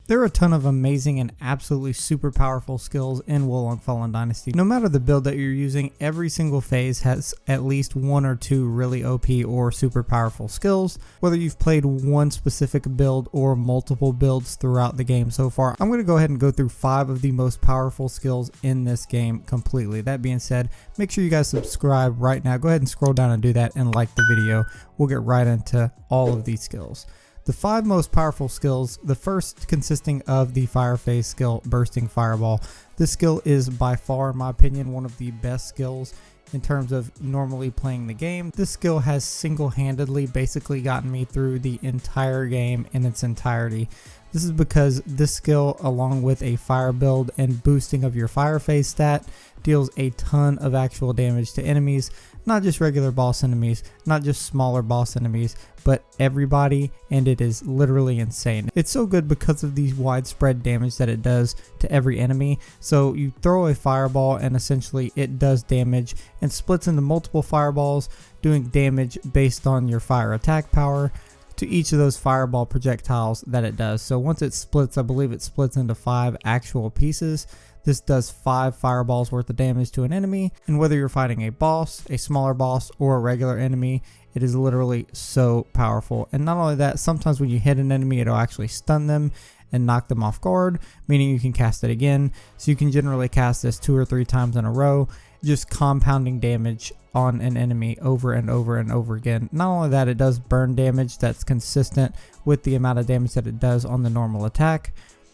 There are a ton of amazing and absolutely super powerful skills in Wo Long Fallen Dynasty. No matter the build that you're using, every single phase has at least one or two really OP or super powerful skills. Whether you've played one specific build or multiple builds throughout the game so far, I'm going to go ahead and go through 5 of the most powerful skills in this game completely. That being said, make sure you guys subscribe right now. Go ahead and scroll down and do that and like the video. We'll get right into all of these skills. The 5 most powerful skills, the first consisting of the fire phase skill, Bursting Fireball. This skill is by far, in my opinion, one of the best skills in terms of normally playing the game. This skill has single-handedly basically gotten me through the entire game in its entirety. This is because this skill, along with a fire build and boosting of your fire phase stat, deals a ton of actual damage to enemies. Not just regular boss enemies, not just smaller boss enemies, but everybody, and it is literally insane. It's so good because of the widespread damage that it does to every enemy. So you throw a fireball and essentially it does damage and splits into multiple fireballs, doing damage based on your fire attack power to each of those fireball projectiles that it does. So once it splits, I believe it splits into 5 actual pieces. This does 5 fireballs worth of damage to an enemy, and whether you're fighting a boss, a smaller boss, or a regular enemy, it is literally so powerful. And not only that, sometimes when you hit an enemy, it'll actually stun them and knock them off guard, meaning you can cast it again. So you can generally cast this 2 or 3 times in a row, just compounding damage on an enemy over and over and over again. Not only that, it does burn damage that's consistent with the amount of damage that it does on the normal attack,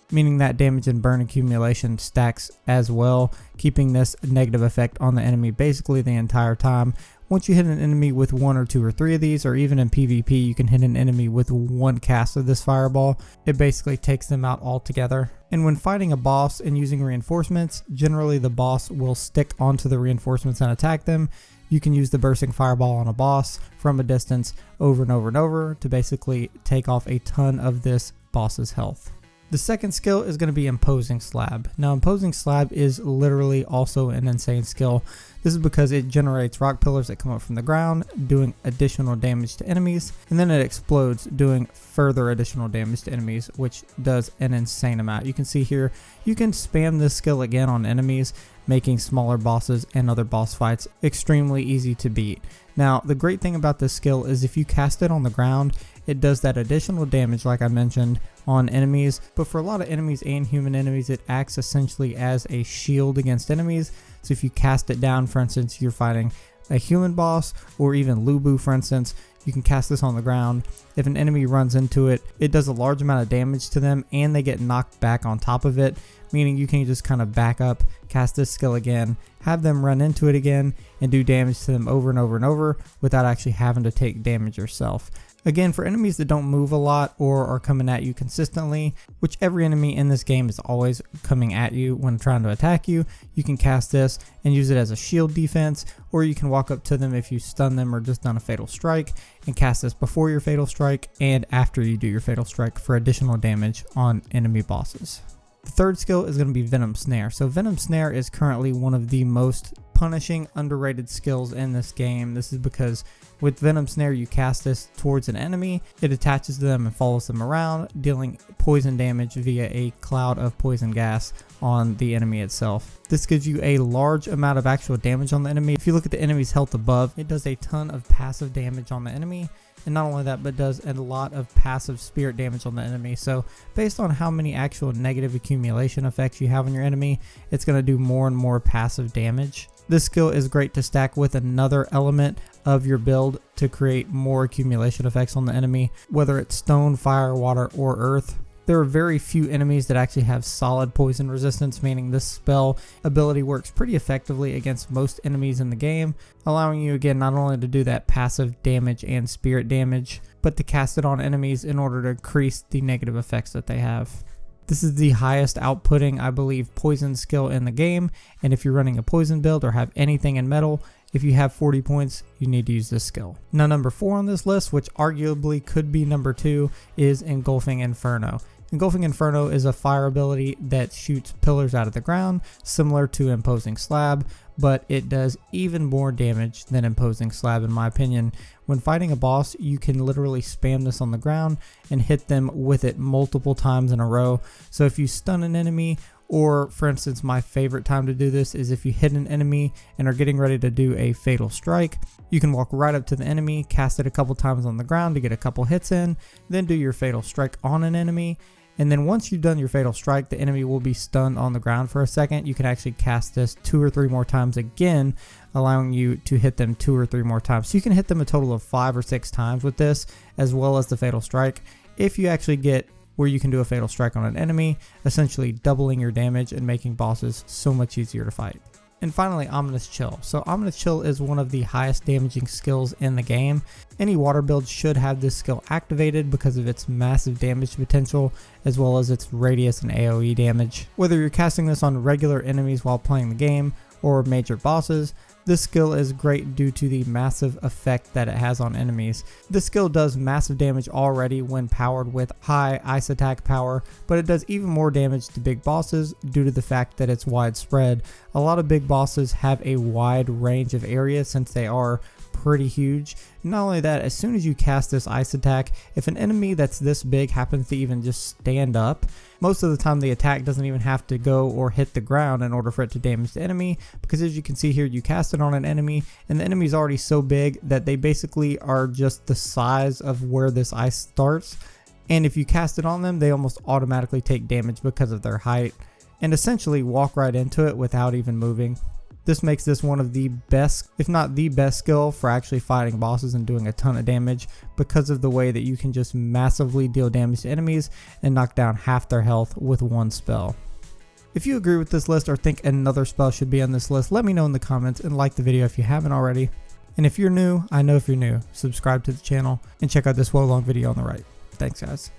meaning that damage and burn accumulation stacks as well, keeping this negative effect on the enemy basically the entire time. Once you hit an enemy with 1 or 2 or 3 of these, or even in PvP, you can hit an enemy with 1 cast of this fireball. It basically takes them out altogether. And when fighting a boss and using reinforcements, generally the boss will stick onto the reinforcements and attack them. You can use the Bursting Fireball on a boss from a distance over and over and over to basically take off a ton of this boss's health. The second skill is going to be Imposing Slab. Now, Imposing Slab is literally also an insane skill. This is because it generates rock pillars that come up from the ground, doing additional damage to enemies, and then it explodes, doing further additional damage to enemies, which does an insane amount. You can see here, you can spam this skill again on enemies, making smaller bosses and other boss fights extremely easy to beat. Now, the great thing about this skill is if you cast it on the ground, it does that additional damage like I mentioned on enemies, but for a lot of enemies and human enemies, it acts essentially as a shield against enemies. So if you cast it down, for instance, you're fighting a human boss or even Lubu, for instance, you can cast this on the ground. If an enemy runs into it, it does a large amount of damage to them and they get knocked back on top of it, meaning you can just kind of back up, cast this skill again, have them run into it again, and do damage to them over and over and over without actually having to take damage yourself. Again, for enemies that don't move a lot or are coming at you consistently, which every enemy in this game is always coming at you when trying to attack you, you can cast this and use it as a shield defense, or you can walk up to them if you stun them or just done a fatal strike and cast this before your fatal strike and after you do your fatal strike for additional damage on enemy bosses. The third skill is going to be Venom Snare. So Venom Snare is currently one of the most punishing, underrated skills in this game. This is because with Venom Snare, you cast this towards an enemy, it attaches to them and follows them around, dealing poison damage via a cloud of poison gas on the enemy itself. This gives you a large amount of actual damage on the enemy. If you look at the enemy's health above, it does a ton of passive damage on the enemy. And not only that, but does a lot of passive spirit damage on the enemy. So based on how many actual negative accumulation effects you have on your enemy, it's going to do more and more passive damage. This skill is great to stack with another element of your build to create more accumulation effects on the enemy, whether it's stone, fire, water, or earth. There are very few enemies that actually have solid poison resistance, meaning this spell ability works pretty effectively against most enemies in the game, allowing you again not only to do that passive damage and spirit damage, but to cast it on enemies in order to increase the negative effects that they have. This is the highest outputting, I believe, poison skill in the game, and if you're running a poison build or have anything in metal, if you have 40 points, you need to use this skill. Now, number 4 on this list, which arguably could be number 2, is Engulfing Inferno. Engulfing Inferno is a fire ability that shoots pillars out of the ground, similar to Imposing Slab, but it does even more damage than Imposing Slab in my opinion. When fighting a boss, you can literally spam this on the ground and hit them with it multiple times in a row. So if you stun an enemy, or for instance, my favorite time to do this is if you hit an enemy and are getting ready to do a fatal strike, you can walk right up to the enemy, cast it a couple times on the ground to get a couple hits in, then do your fatal strike on an enemy. And then once you've done your fatal strike, the enemy will be stunned on the ground for a second. You can actually cast this 2 or 3 more times again, allowing you to hit them 2 or 3 more times. So you can hit them a total of 5 or 6 times with this, as well as the fatal strike. If you actually get where you can do a fatal strike on an enemy, essentially doubling your damage and making bosses so much easier to fight. And finally, Omnichill. So Omnichill is one of the highest damaging skills in the game. Any water build should have this skill activated because of its massive damage potential, as well as its radius and AoE damage. Whether you're casting this on regular enemies while playing the game, or major bosses, this skill is great due to the massive effect that it has on enemies. This skill does massive damage already when powered with high ice attack power, but it does even more damage to big bosses due to the fact that it's widespread. A lot of big bosses have a wide range of areas since they are pretty huge. Not only that, as soon as you cast this ice attack, if an enemy that's this big happens to even just stand up, most of the time the attack doesn't even have to go or hit the ground in order for it to damage the enemy, because as you can see here, you cast it on an enemy and the enemy is already so big that they basically are just the size of where this ice starts, and if you cast it on them, they almost automatically take damage because of their height and essentially walk right into it without even moving. This makes this one of the best, if not the best skill for actually fighting bosses and doing a ton of damage, because of the way that you can just massively deal damage to enemies and knock down half their health with one spell. If you agree with this list or think another spell should be on this list, let me know in the comments and like the video if you haven't already. And if you're new, I know if you're new, subscribe to the channel and check out this Wo Long video on the right. Thanks guys.